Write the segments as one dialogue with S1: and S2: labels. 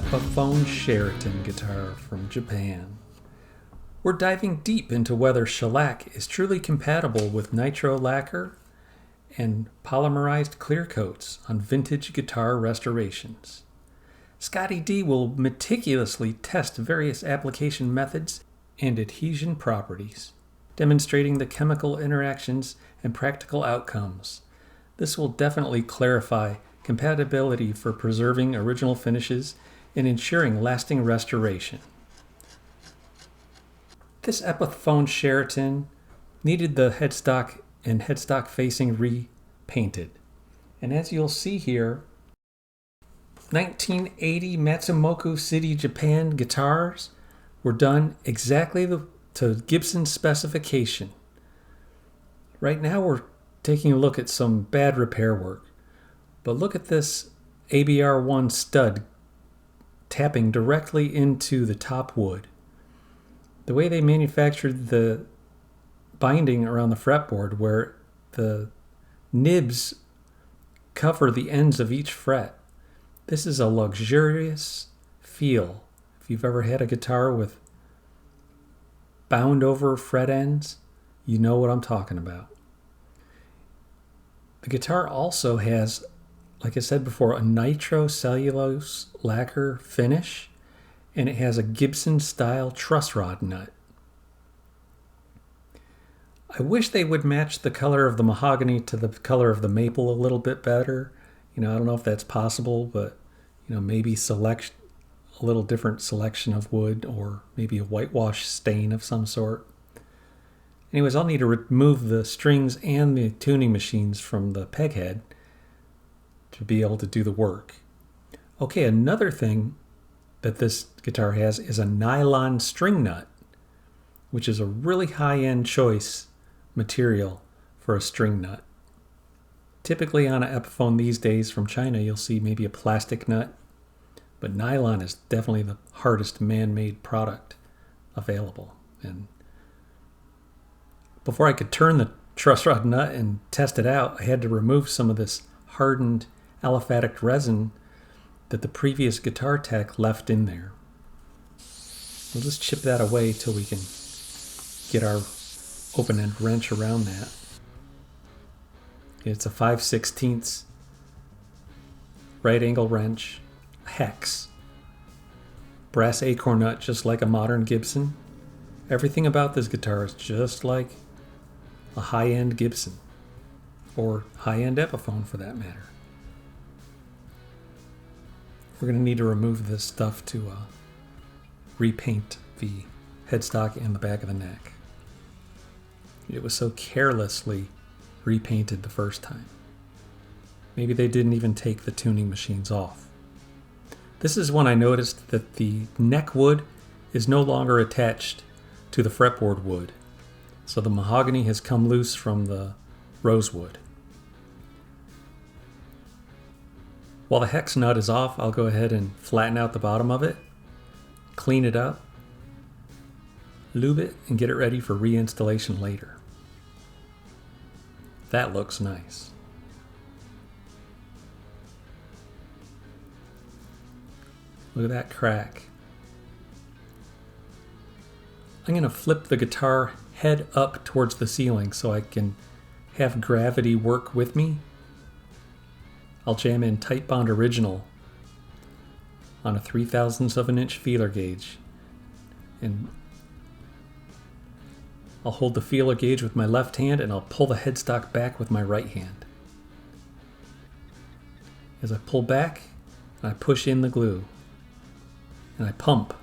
S1: Epiphone Sheraton guitar from Japan. We're diving deep into whether shellac is truly compatible with nitro lacquer and polymerized clear coats on vintage guitar restorations. Scotty D will meticulously test various application methods and adhesion properties, demonstrating the chemical interactions and practical outcomes. This will definitely clarify compatibility for preserving original finishes and ensuring lasting restoration. This Epiphone Sheraton needed the headstock and headstock facing repainted. And as you'll see here, 1980 Matsumoku City Japan guitars were done exactly to Gibson's specification. Right now we're taking a look at some bad repair work. But look at this ABR1 stud tapping directly into the top wood. The way they manufactured the binding around the fretboard, where the nibs cover the ends of each fret, this is a luxurious feel. If you've ever had a guitar with bound over fret ends, you know what I'm talking about. The guitar also has, like I said before, a nitrocellulose lacquer finish, and it has a Gibson style truss rod nut. I wish they would match the color of the mahogany to the color of the maple a little bit better. I don't know if that's possible, but maybe select a little different selection of wood, or maybe a whitewash stain of some sort. Anyways, I'll need to remove the strings and the tuning machines from the peg head to be able to do the work. Okay, another thing that this guitar has is a nylon string nut, which is a really high-end choice material for a string nut. Typically on an Epiphone these days from China, you'll see maybe a plastic nut, but nylon is definitely the hardest man-made product available. And before I could turn the truss rod nut and test it out, I had to remove some of this hardened aliphatic resin that the previous guitar tech left in there. We'll just chip that away till we can get our open-end wrench around that. It's a 5/16 right angle wrench, hex, brass acorn nut, just like a modern Gibson. Everything about this guitar is just like a high-end Gibson, or high-end Epiphone for that matter. We're going to need to remove this stuff to repaint the headstock and the back of the neck. It was so carelessly repainted the first time. Maybe they didn't even take the tuning machines off. This is when I noticed that the neck wood is no longer attached to the fretboard wood. So the mahogany has come loose from the rosewood. While the hex nut is off, I'll go ahead and flatten out the bottom of it, clean it up, lube it, and get it ready for reinstallation later. That looks nice. Look at that crack. I'm going to flip the guitar head up towards the ceiling so I can have gravity work with me. I'll jam in Tight Bond Original on a 3/1000 of an inch feeler gauge, and I'll hold the feeler gauge with my left hand and I'll pull the headstock back with my right hand. As I pull back, I push in the glue and I pump,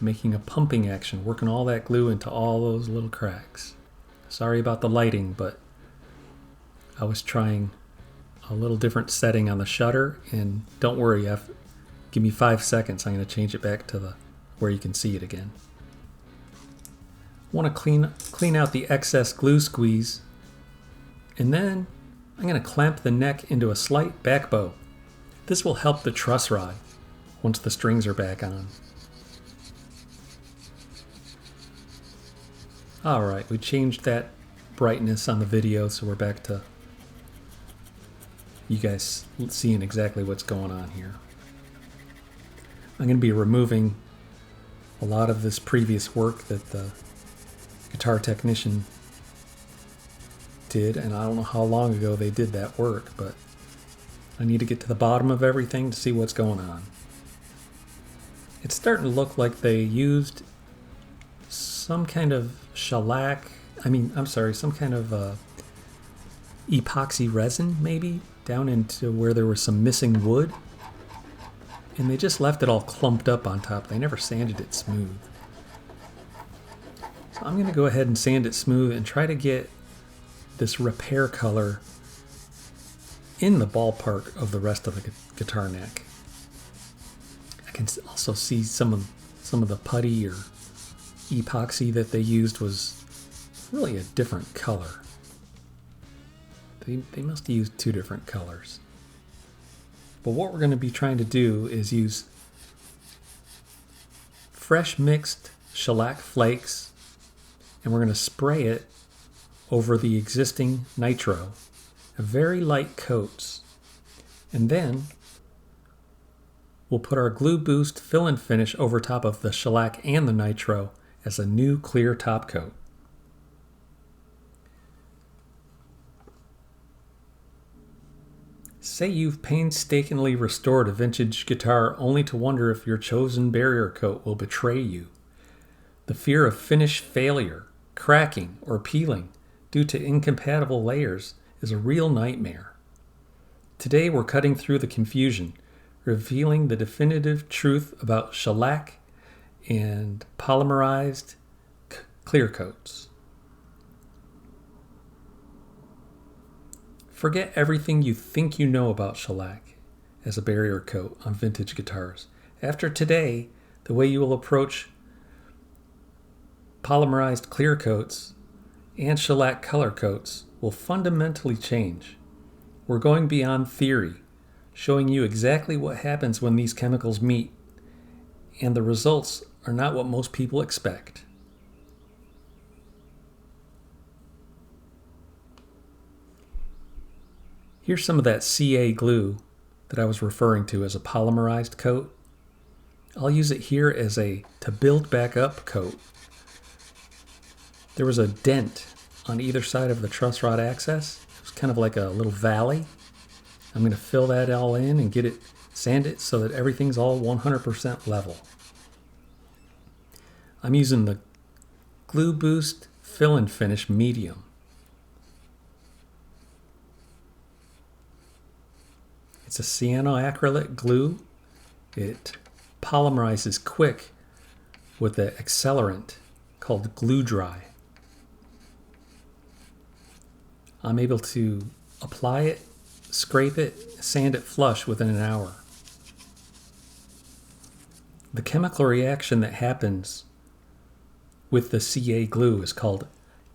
S1: making a pumping action, working all that glue into all those little cracks. Sorry about the lighting, but I was trying a little different setting on the shutter, and don't worry, give me 5 seconds, I'm going to change it back to where you can see it again. I want to clean out the excess glue squeeze, and then I'm going to clamp the neck into a slight back bow. This will help the truss rod once the strings are back on. Alright, we changed that brightness on the video, so we're back to you guys seeing exactly what's going on here. I'm going to be removing a lot of this previous work that the guitar technician did, and I don't know how long ago they did that work, but I need to get to the bottom of everything to see what's going on. It's starting to look like they used some kind of shellac, some kind of epoxy resin maybe, down into where there was some missing wood. And they just left it all clumped up on top. They never sanded it smooth. So I'm going to go ahead and sand it smooth and try to get this repair color in the ballpark of the rest of the guitar neck. I can also see some of the putty or epoxy that they used was really a different color. They must have used two different colors. But what we're going to be trying to do is use fresh mixed shellac flakes, and we're going to spray it over the existing nitro, very light coats. And then we'll put our glue boost fill and finish over top of the shellac and the nitro as a new clear top coat. Say you've painstakingly restored a vintage guitar only to wonder if your chosen barrier coat will betray you. The fear of finish failure, cracking, or peeling due to incompatible layers is a real nightmare. Today we're cutting through the confusion, revealing the definitive truth about shellac and polymerized clear coats. Forget everything you think you know about shellac as a barrier coat on vintage guitars. After today, the way you will approach polymerized clear coats and shellac color coats will fundamentally change. We're going beyond theory, showing you exactly what happens when these chemicals meet, and the results are not what most people expect. Here's some of that CA glue that I was referring to as a polymerized coat. I'll use it here as a to build back up coat. There was a dent on either side of the truss rod access. It was kind of like a little valley. I'm going to fill that all in and sand it so that everything's all 100% level. I'm using the Glue Boost Fill and Finish Medium. It's a cyanoacrylate glue. It polymerizes quick with an accelerant called Glue Dry. I'm able to apply it, scrape it, sand it flush within an hour. The chemical reaction that happens with the CA glue is called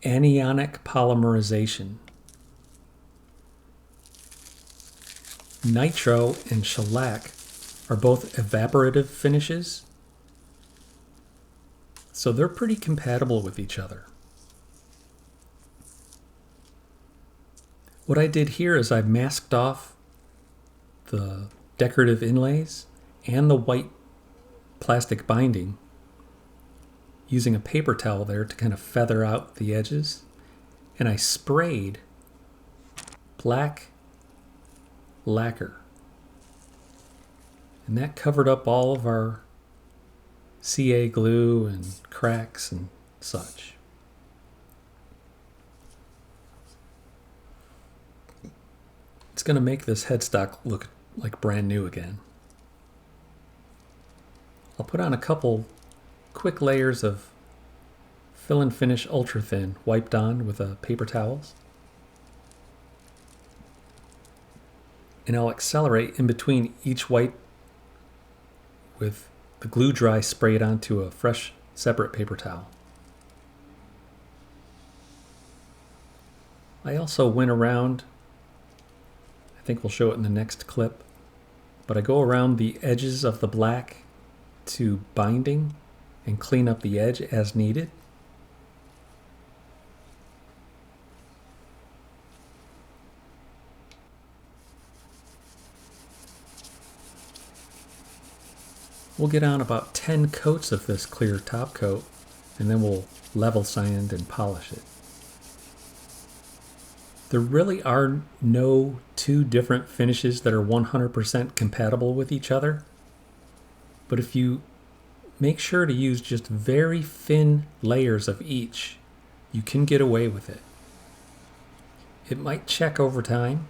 S1: anionic polymerization. Nitro and shellac are both evaporative finishes, so they're pretty compatible with each other. What I did here is I masked off the decorative inlays and the white plastic binding using a paper towel there to kind of feather out the edges, and I sprayed black lacquer, and that covered up all of our CA glue and cracks and such. It's going to make this headstock look like brand new again. I'll put on a couple quick layers of fill and finish ultra thin wiped on with a paper towels. And I'll accelerate in between each wipe with the Glue Dry sprayed onto a fresh separate paper towel. I also went around, I think we'll show it in the next clip, but I go around the edges of the black to binding and clean up the edge as needed. We'll get on about 10 coats of this clear top coat, and then we'll level sand and polish it. There really are no two different finishes that are 100% compatible with each other. But if you make sure to use just very thin layers of each, you can get away with it. It might check over time,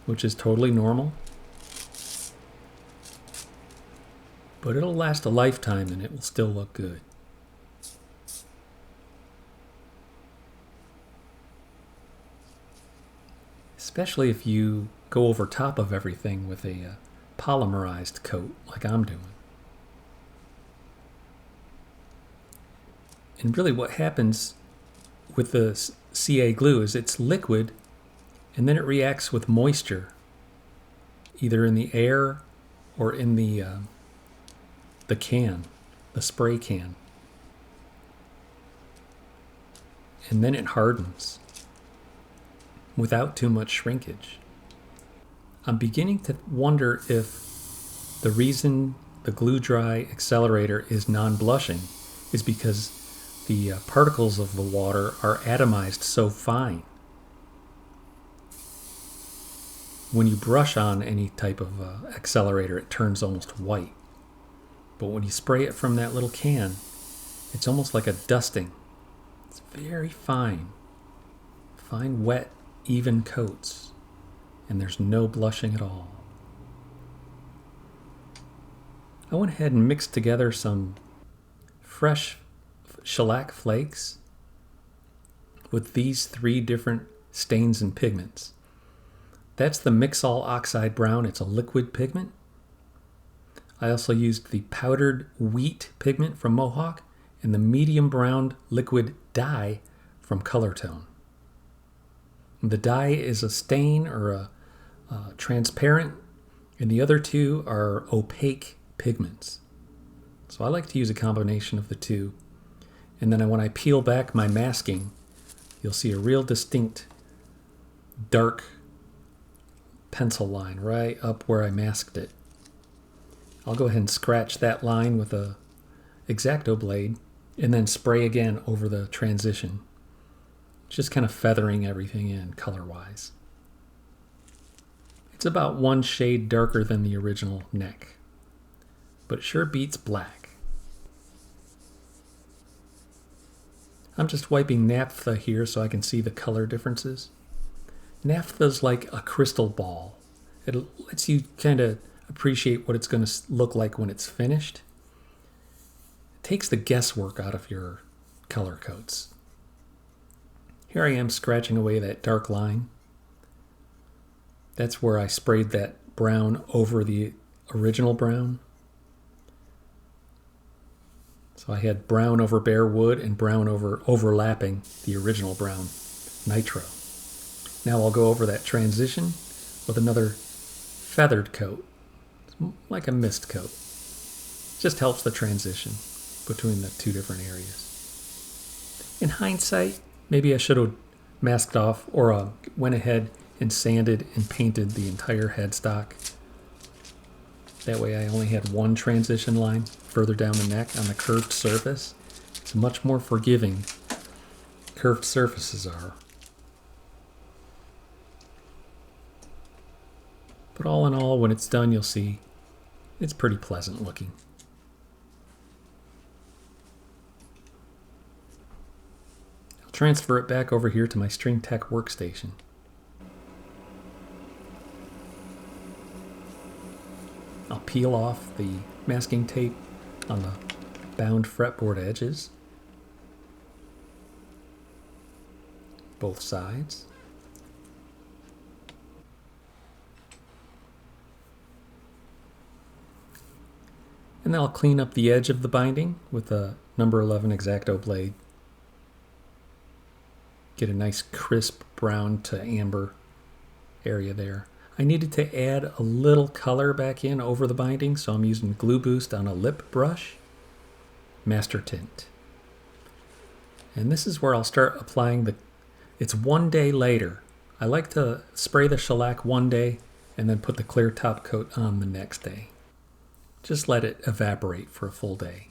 S1: which is totally normal. But it'll last a lifetime and it will still look good. Especially if you go over top of everything with a polymerized coat like I'm doing. And really what happens with the CA glue is it's liquid and then it reacts with moisture, either in the air or in the can, the spray can. And then it hardens without too much shrinkage. I'm beginning to wonder if the reason the glue dry accelerator is non-blushing is because the particles of the water are atomized so fine. When you brush on any type of accelerator, it turns almost white. But when you spray it from that little can, it's almost like a dusting. It's very fine. Fine, wet, even coats. And there's no blushing at all. I went ahead and mixed together some fresh shellac flakes with these 3 different stains and pigments. That's the Mixol Oxide Brown. It's a liquid pigment. I also used the powdered wheat pigment from Mohawk and the medium brown liquid dye from Colortone. The dye is a stain or a transparent, and the other 2 are opaque pigments. So I like to use a combination of the 2. And then when I peel back my masking, you'll see a real distinct dark pencil line right up where I masked it. I'll go ahead and scratch that line with a X-Acto blade and then spray again over the transition. Just kind of feathering everything in color-wise. It's about 1 shade darker than the original neck, but it sure beats black. I'm just wiping naphtha here so I can see the color differences. Naphtha's like a crystal ball. It lets you kind of appreciate what it's going to look like when it's finished. It takes the guesswork out of your color coats. Here I am scratching away that dark line. That's where I sprayed that brown over the original brown. So I had brown over bare wood and brown over overlapping the original brown nitro. Now I'll go over that transition with another feathered coat, like a mist coat. Just helps the transition between the 2 different areas. In hindsight, maybe I should have masked off or went ahead and sanded and painted the entire headstock. That way I only had 1 transition line further down the neck on the curved surface. It's much more forgiving curved surfaces are. But all in all, when it's done, you'll see it's pretty pleasant looking. I'll transfer it back over here to my String Tech workstation. I'll peel off the masking tape on the bound fretboard edges, both sides. And then I'll clean up the edge of the binding with a number 11 X-Acto blade. Get a nice crisp brown to amber area there. I needed to add a little color back in over the binding, so I'm using Glue Boost on a lip brush, Master Tint. And this is where I'll start applying it's 1 day later. I like to spray the shellac 1 day and then put the clear top coat on the next day. Just let it evaporate for a full day.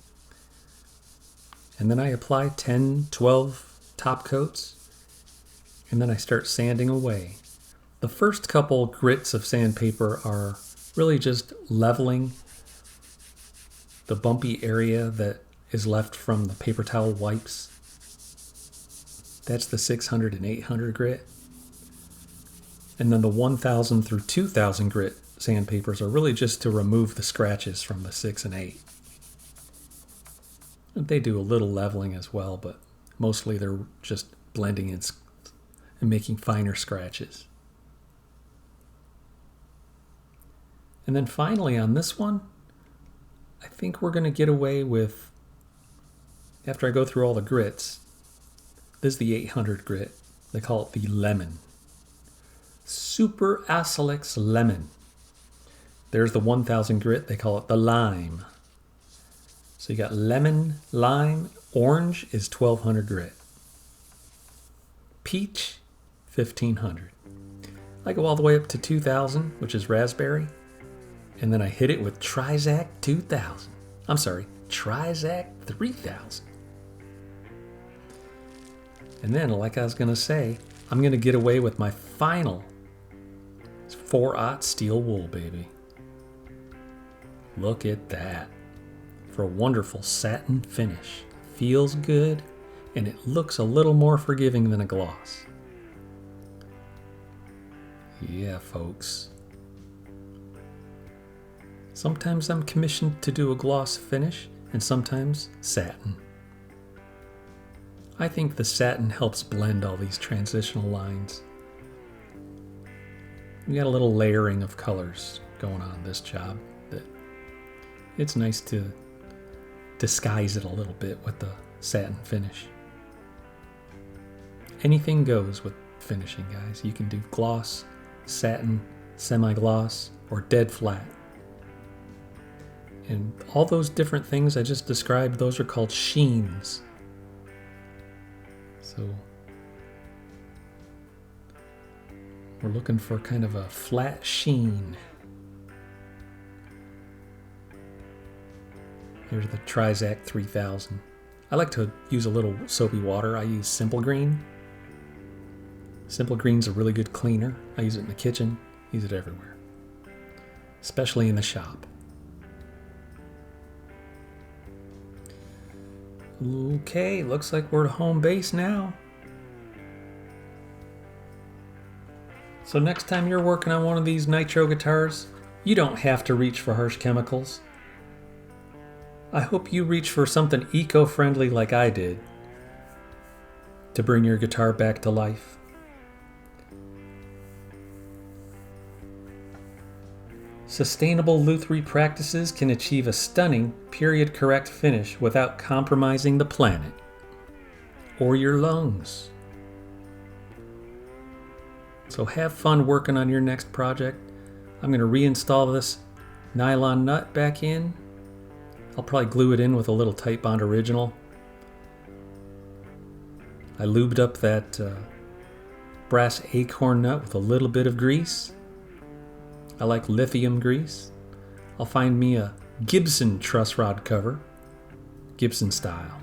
S1: And then I apply 10, 12 top coats, and then I start sanding away. The first couple grits of sandpaper are really just leveling the bumpy area that is left from the paper towel wipes. That's the 600 and 800 grit. And then the 1000 through 2000 grit sandpapers are really just to remove the scratches from the 6 and 8. They do a little leveling as well, but mostly they're just blending in and making finer scratches. And then finally on this one, I think we're going to get away with, after I go through all the grits, this is the 800 grit. They call it the lemon. Super Acelex lemon. There's the 1000 grit. They call it the lime. So you got lemon, lime, orange is 1200 grit. Peach, 1500. I go all the way up to 2000, which is raspberry. And then I hit it with Trizac 2000. I'm sorry, Trizac 3000. And then, like I was going to say, I'm going to get away with my final 4/0 steel wool, baby. Look at that. For a wonderful satin finish. Feels good, and it looks a little more forgiving than a gloss. Yeah, folks. Sometimes I'm commissioned to do a gloss finish, and sometimes satin. I think the satin helps blend all these transitional lines. We got a little layering of colors going on this job that it's nice to disguise it a little bit with the satin finish. Anything goes with finishing, guys. You can do gloss, satin, semi-gloss, or dead flat. And all those different things I just described, those are called sheens. So we're looking for kind of a flat sheen. Here's the Trizac 3000. I like to use a little soapy water. I use Simple Green. Simple Green's a really good cleaner. I use it in the kitchen, use it everywhere, especially in the shop. Okay, looks like we're at home base now. So next time you're working on one of these nitro guitars, you don't have to reach for harsh chemicals. I hope you reach for something eco-friendly like I did to bring your guitar back to life. Sustainable lutherie practices can achieve a stunning, period-correct finish without compromising the planet or your lungs. So have fun working on your next project. I'm going to reinstall this nylon nut back in. I'll probably glue it in with a little Tight Bond Original. I lubed up that brass acorn nut with a little bit of grease. I like lithium grease. I'll find me a Gibson truss rod cover, Gibson style.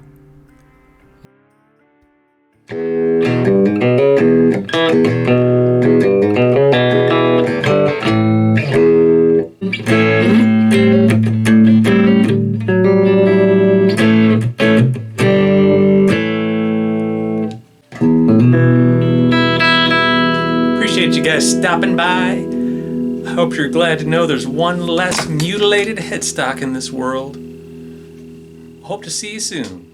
S1: Appreciate you guys stopping by. I hope you're glad to know there's one less mutilated headstock in this world. Hope to see you soon.